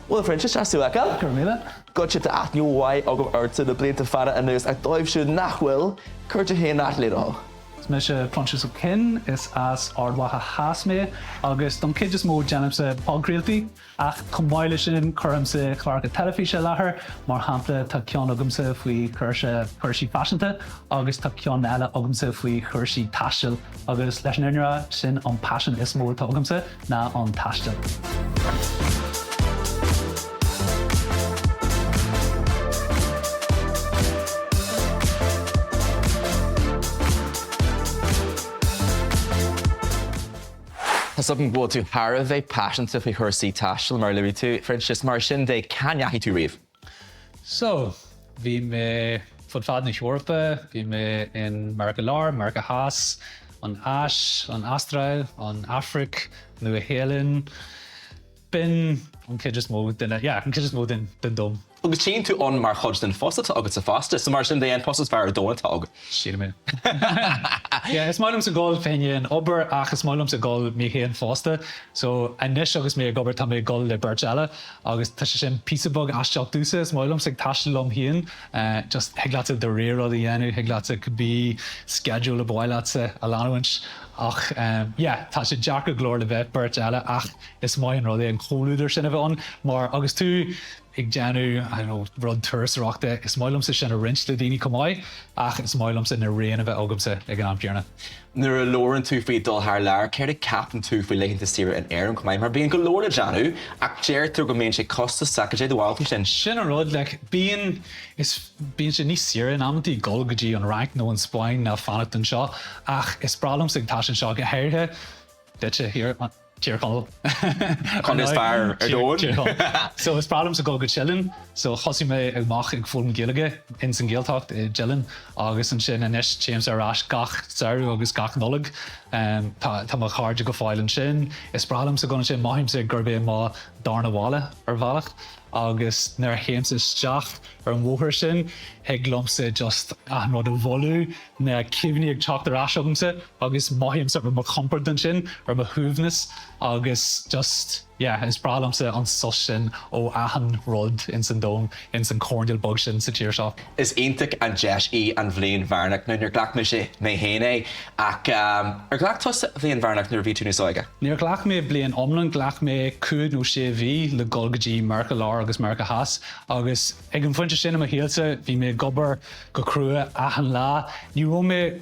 Well, Francis, that's too echo. Carmela. Got you to ask you why I go out to the blade to fara and there's a dive should not will. Curta here not little. Mhicheál Proinsias Ó Coinn is as ardmhaithe hasmé agus don cid is mó déanam sa pagréaltaí ach cumáile sin chuirm sa chláircha teilifíse láthair mar hampla tá ceann agamsa faoi chuirsí fashionanta agus tá ceann eile agamsa faoi chuirsí taisteal agus leis an uinneara sin an passion is mó tá agamsa ná an taisteal. Something bhfuil tú thar bheith passionanta faoi chuirsaí taisteal mar luí tú Francis mar sin de ceanneachí tú riamh. So, bhí mé fud fad na Eorpa, bhí mé in Mhicheál, America Haas, an Ash, an Astrail, an Afric, New Zealand. Bin an cid is mó den dom. Agus tín tú an mar chuid den fósta agus a fásta, so mar sin de an fóstas fear dóanta aga. Siad mé. Yeah, is máilm sa gáil féine an obair ach is máilm sa gáil Mhicheál fósta. So inis agus mé gobar tá mé gáil le Béalbhinn agus tá sé sin písabog aisteach dúsa is máilm sa taisteal lom híon just heagláta de réir rud a dhéanú, heagláta could be schedule a bhailáta a lánhaint. Ach, tá sé deach go glór le bheith Béalbhinn ach is maith an rud é an chomhlúidir sin a bheith an, mar agus tú ag deanú, rud tuairseachta, is máilm sa sin a rint le daoine cumáid ach is máilm sa na réana a bheith agamsa ag an ampiarna. Nuair a lóran tú faoi dul thar lear, céir a capan tú faoi leitheanta tíre an éireann cumáid mar bíonn go lóra deanú ach déir tú go mbíonn sé costa sacadé do bháiltaí sin. Sin an rud, bíonn sé níos saoire an amtí gol go dtí an rank nó an Spáin ná fannacht an seo ach is bralam sa taisteal seo go háirthe duite hir Cheer call. Fire So is problem sa go chilling. So chosi me ag mach ag fúlm gilige in san giltacht chilling agus an sin inis James Arash gach saru agus gach nolig tá ma charge go fáil an sin. Is problem sa gon sin mahim sa gurbé má darna wala valach agus nar héim is steach an mhóthir sin ag glomsa just nó do bholu na clíbhní ag teach ar asogumsa agus maithim sa mar comport an sin ar ma húbhnas agus just is bralamsa an sos sin ó ahan rud in san dóm in san cordial bug sin sa tíir seo. Is iontic an deis í an bhléon bharnach nó níor ghlach me sé mé héine ach ar ghlach tos bhléon bharnach nuair bhí tú níos óige? Níor ghlach mé blion omlan ghlach mé cúd nó sé bhí le golgadí Mhicheál agus America Haas agus ag an fuinte sin am a héalsa bhí mé gobar go crua ahan lá ní ró mé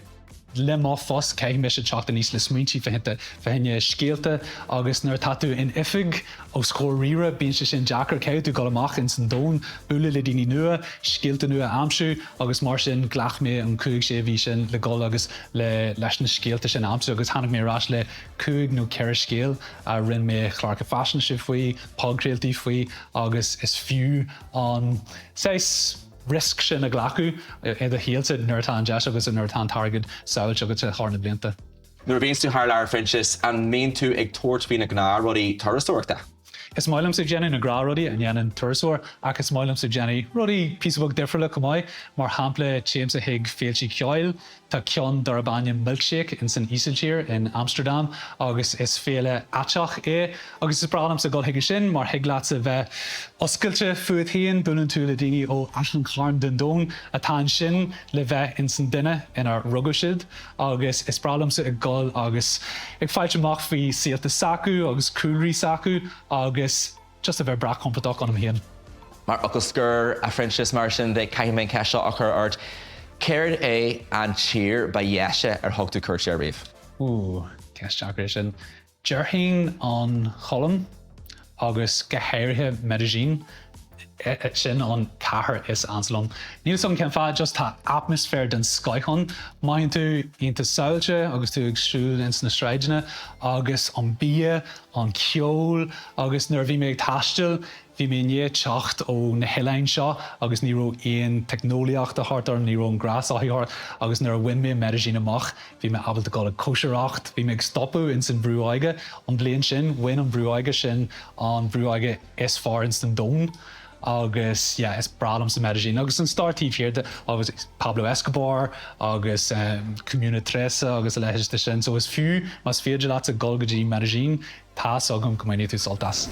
le má fós cé me sé teachta níos le smuintí fehenne scéalta agus nuair tatú in ifig ó scór rire bíonn sé sin deachar céú tú go amach in san dón bula le daoine nua, scéalta nua amsú agus mar sin ghlach mé an cúig sé bhí sin le gol agus le leis na scéalta sin amsú agus tháinig mé rás le cúig nó ceir scéal a rinn mé chláircha fashion si faoi, pagréaltaí faoi agus is fiú an risk sin a glacu iad a héalta nuirtán deis agus a nuirtán targad saoilt agus a thar na blianta. Nuair bhíonn tú thar lear Francis an mbeonn tú ag tuairt bhí na gná rudaí tuarasóireachta. Is máilm sa Jenny na grá rudaí an dhéanann tuarasóir ach is máilm sa Jenny rudaí písabog difriúla cumáid mar hampla James a hiig féiltí ceáil tá ceann darabáin milkshake in san Insíonn in Amsterdam agus is féle ateach agus is bralam sa gol hiige sin mar hiaglaat sa bheith oscailte fuad haon bunan tú le daoine ó allan chláirn den dón atá sin le bheith in san duine inar rugadh agus is bralam sa ag gol agus ag fáilte amach faoi síalta sacu agus cúlraí sacu agus just a bheith bra completach an am héan. Mar agus gur a Francis mar sin de caiimén ceisio a chur ort céir é an tír ba dhéise ar thugtú cuirte ar riamh. Ceist sin. Dearthain an cholam agus go háirithe Medellín sin an cahar is ansalom. Níl som cen fad just tá atmosfér den skychon, maithíonn tú ionta saoilte agus tú ag siúil in na streideanna agus an bia, an ceol agus nuair bhí mé ag taisteal bhí mé níos teacht ó na heileáin seo agus ní raibh aon technoliacht a thart ní raibh an gras a thart agus nuair bhain mé Medellín amach bhí mé abal go koseracht bhí mé ag stopú in san brú aige an bliain sin bhain an brú aige sin an brú aige is far in san dón agus is bralam sa medicine agus an startíh here agus Pablo Escobar agus Comuna 13 agus a leis sin so is fiú mas féidir lá a golgadí medicine tá agam gomainú tú soltas.